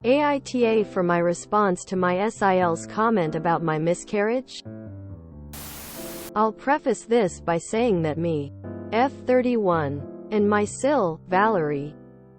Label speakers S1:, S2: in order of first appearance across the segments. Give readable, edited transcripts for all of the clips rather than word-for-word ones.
S1: AITA for my response to my SIL's comment about my miscarriage? I'll preface this by saying that me, F31, and my SIL, Valerie,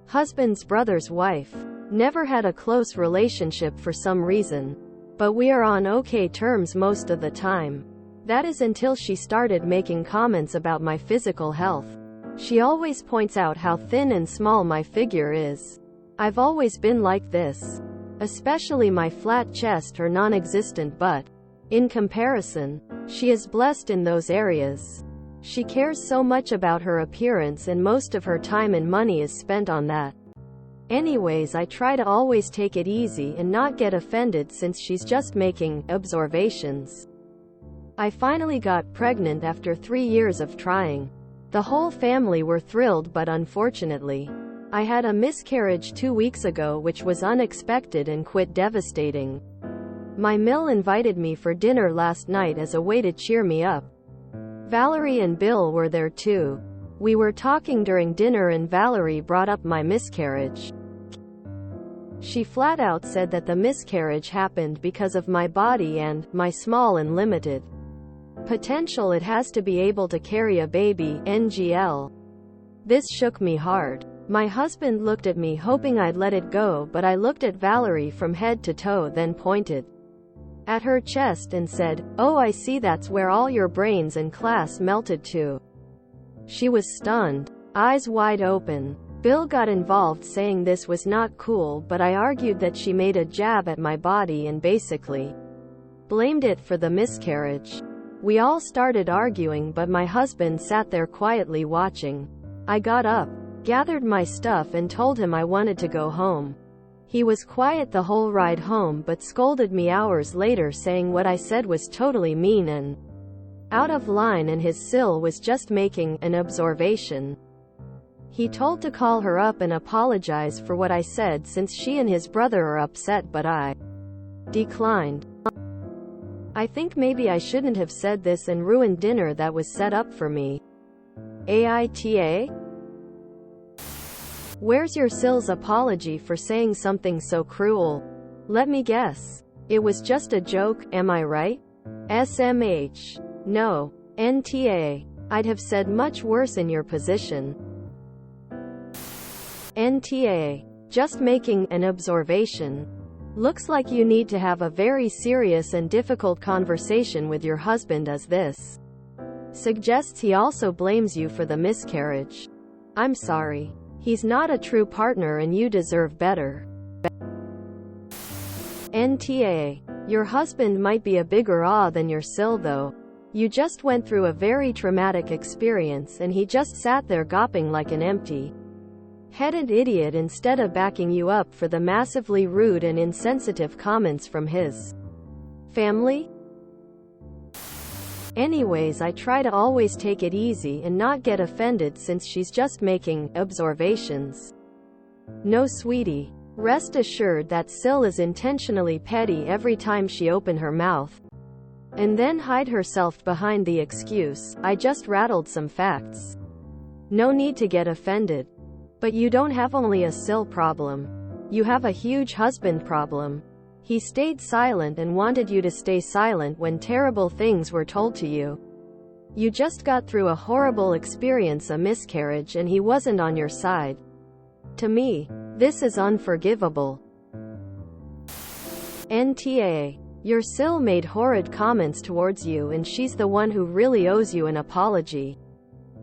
S1: husband's brother's wife, never had a close relationship for some reason, but we are on okay terms most of the time. That is until she started making comments about my physical health. She always points out how thin and small my figure is. I've always been like this, especially my flat chest or non-existent butt. In comparison, she is blessed in those areas. She cares so much about her appearance and most of her time and money is spent on that. Anyways, I try to always take it easy and not get offended since she's just making observations. I finally got pregnant after 3 years of trying. The whole family were thrilled, but unfortunately, I had a miscarriage 2 weeks ago, which was unexpected and quite devastating. My MIL invited me for dinner last night as a way to cheer me up. Valerie and Bill were there too. We were talking during dinner and Valerie brought up my miscarriage. She flat out said that the miscarriage happened because of my body and my small and limited potential it has to be able to carry a baby, NGL. This shook me hard. My husband looked at me hoping I'd let it go, but I looked at Valerie from head to toe, then pointed at her chest and said, "Oh, I see, that's where all your brains and class melted to." She was stunned, eyes wide open. Bill got involved saying this was not cool, but I argued that she made a jab at my body and basically blamed it for the miscarriage. We all started arguing, but my husband sat there quietly watching. I got up, gathered my stuff and told him I wanted to go home. He was quiet the whole ride home but scolded me hours later saying what I said was totally mean and out of line and his SIL was just making an observation. He told to call her up and apologize for what I said since she and his brother are upset, but I declined. I think maybe I shouldn't have said this and ruined dinner that was set up for me. AITA? Where's your SIL's apology for saying something so cruel? Let me guess. It was just a joke, am I right? SMH. No. NTA. I'd have said much worse in your position. NTA. Just making an observation. Looks like you need to have a very serious and difficult conversation with your husband, as this suggests he also blames you for the miscarriage. I'm sorry. He's not a true partner and you deserve better. NTA. Your husband might be a bigger than your SIL though. You just went through a very traumatic experience and he just sat there gawping like an empty-headed idiot instead of backing you up for the massively rude and insensitive comments from his family. Anyways, I try to always take it easy and not get offended since she's just making observations. No, sweetie. Rest assured that SIL is intentionally petty every time she open her mouth and then hide herself behind the excuse, "I just rattled some facts." No need to get offended. But you don't have only a SIL problem. You have a huge husband problem. He stayed silent and wanted you to stay silent when terrible things were told to you. You just got through a horrible experience, a miscarriage, and he wasn't on your side. To me, this is unforgivable. NTA. Your SIL made horrid comments towards you and she's the one who really owes you an apology.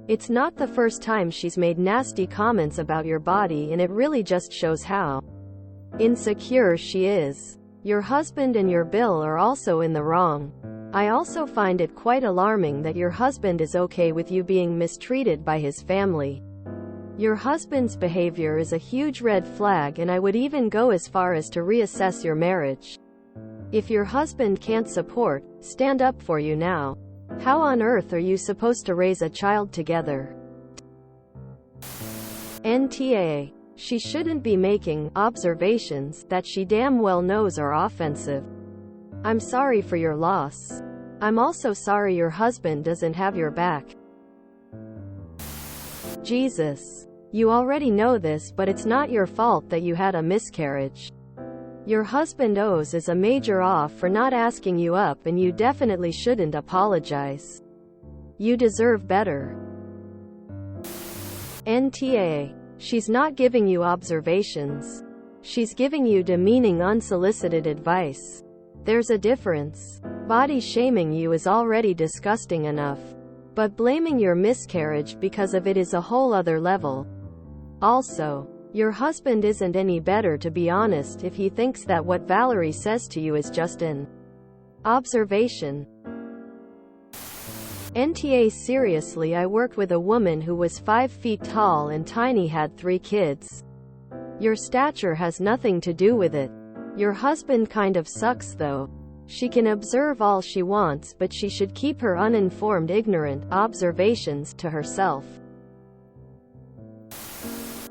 S1: It's not the first time she's made nasty comments about your body, and it really just shows how insecure she is. Your husband and your Bill are also in the wrong. I also find it quite alarming that your husband is okay with you being mistreated by his family. Your husband's behavior is a huge red flag, and I would even go as far as to reassess your marriage. If your husband can't stand up for you now, how on earth are you supposed to raise a child together? NTA. She shouldn't be making observations that she damn well knows are offensive. I'm sorry for your loss. I'm also sorry your husband doesn't have your back. Jesus. You already know this, but it's not your fault that you had a miscarriage. Your husband owes is a major off for not asking you up, and you definitely shouldn't apologize. You deserve better. NTA. She's not giving you observations. She's giving you demeaning, unsolicited advice. There's a difference. Body shaming you is already disgusting enough, but blaming your miscarriage because of it is a whole other level. Also, your husband isn't any better, to be honest, if he thinks that what Valerie says to you is just an observation. NTA. Seriously, I worked with a woman who was 5 feet tall and tiny, had 3 kids. Your stature has nothing to do with it. Your husband kind of sucks though. She can observe all she wants, but she should keep her uninformed, ignorant observations to herself.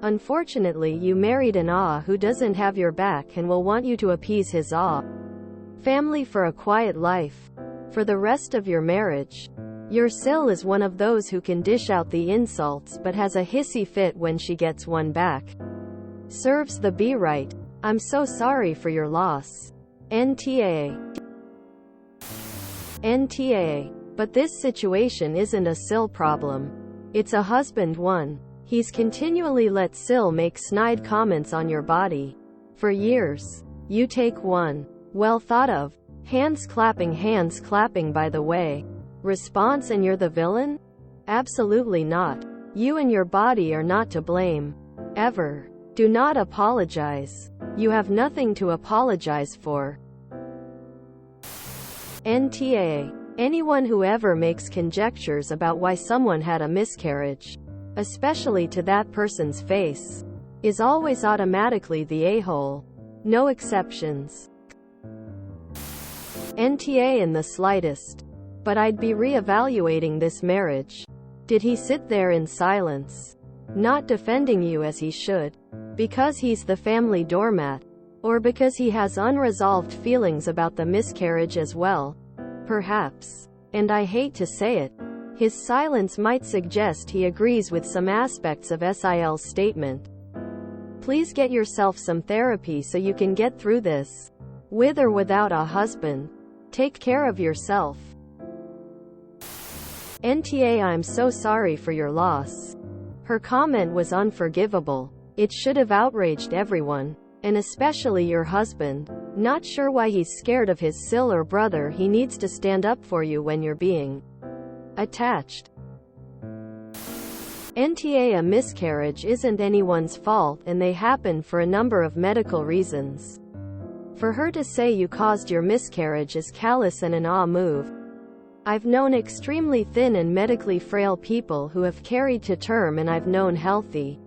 S1: Unfortunately, you married an AW who doesn't have your back and will want you to appease his AW family for a quiet life for the rest of your marriage. Your SIL is one of those who can dish out the insults but has a hissy fit when she gets one back. Serves the be right. I'm so sorry for your loss. NTA. NTA. But this situation isn't a SIL problem. It's a husband one. He's continually let SIL make snide comments on your body. For years. You take one. Well thought of. Hands clapping by the way. Response, and you're the villain? Absolutely not. You and your body are not to blame. Ever. Do not apologize. You have nothing to apologize for. NTA. Anyone who ever makes conjectures about why someone had a miscarriage, especially to that person's face, is always automatically the a-hole. No exceptions. NTA in the slightest. But I'd be re-evaluating this marriage. Did he sit there in silence, not defending you as he should, because he's the family doormat, or because he has unresolved feelings about the miscarriage as well? Perhaps. And I hate to say it, his silence might suggest he agrees with some aspects of SIL's statement. Please get yourself some therapy so you can get through this. With or without a husband. Take care of yourself. NTA. I'm so sorry for your loss. Her comment was unforgivable. It should have outraged everyone, and especially your husband. Not sure why he's scared of his SIL or brother. He needs to stand up for you when you're being attached. NTA. A miscarriage isn't anyone's fault, and they happen for a number of medical reasons. For her to say you caused your miscarriage is callous and an AW move. I've known extremely thin and medically frail people who have carried to term, and I've known healthy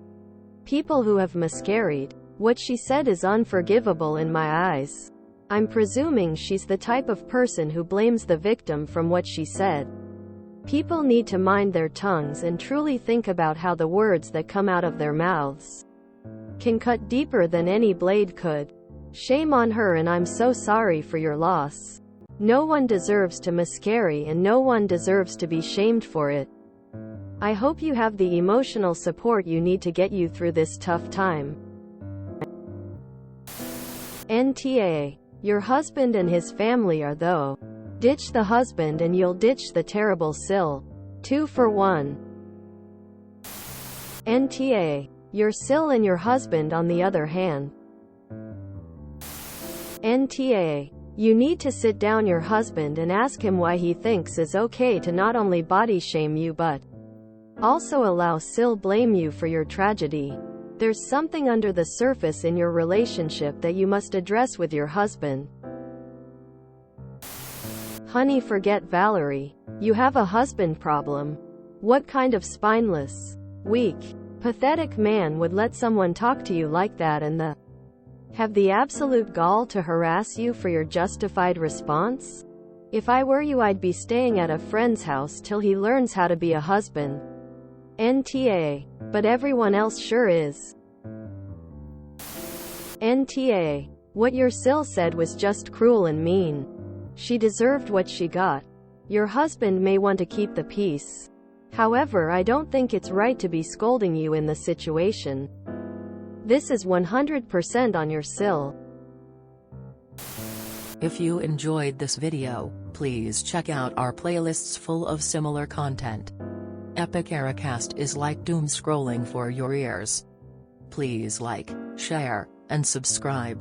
S1: people who have miscarried. What she said is unforgivable in my eyes. I'm presuming she's the type of person who blames the victim from what she said. People need to mind their tongues and truly think about how the words that come out of their mouths can cut deeper than any blade could. Shame on her, and I'm so sorry for your loss. No one deserves to miscarry, and no one deserves to be shamed for it. I hope you have the emotional support you need to get you through this tough time. NTA. Your husband and his family are though. Ditch the husband and you'll ditch the terrible SIL. 2 for 1. NTA. Your SIL and your husband on the other hand. NTA. You need to sit down your husband and ask him why he thinks it's okay to not only body shame you but also allow SIL blame you for your tragedy. There's something under the surface in your relationship that you must address with your husband. Honey, forget Valerie. You have a husband problem. What kind of spineless, weak, pathetic man would let someone talk to you like that and have the absolute gall to harass you for your justified response? If I were you, I'd be staying at a friend's house till he learns how to be a husband. NTA. But everyone else sure is. NTA. What your SIL said was just cruel and mean. She deserved what she got. Your husband may want to keep the peace. However, I don't think it's right to be scolding you in the situation. This is 100% on your SIL.
S2: If you enjoyed this video, please check out our playlists full of similar content. Epic Ericast is like doom scrolling for your ears. Please like, share, and subscribe.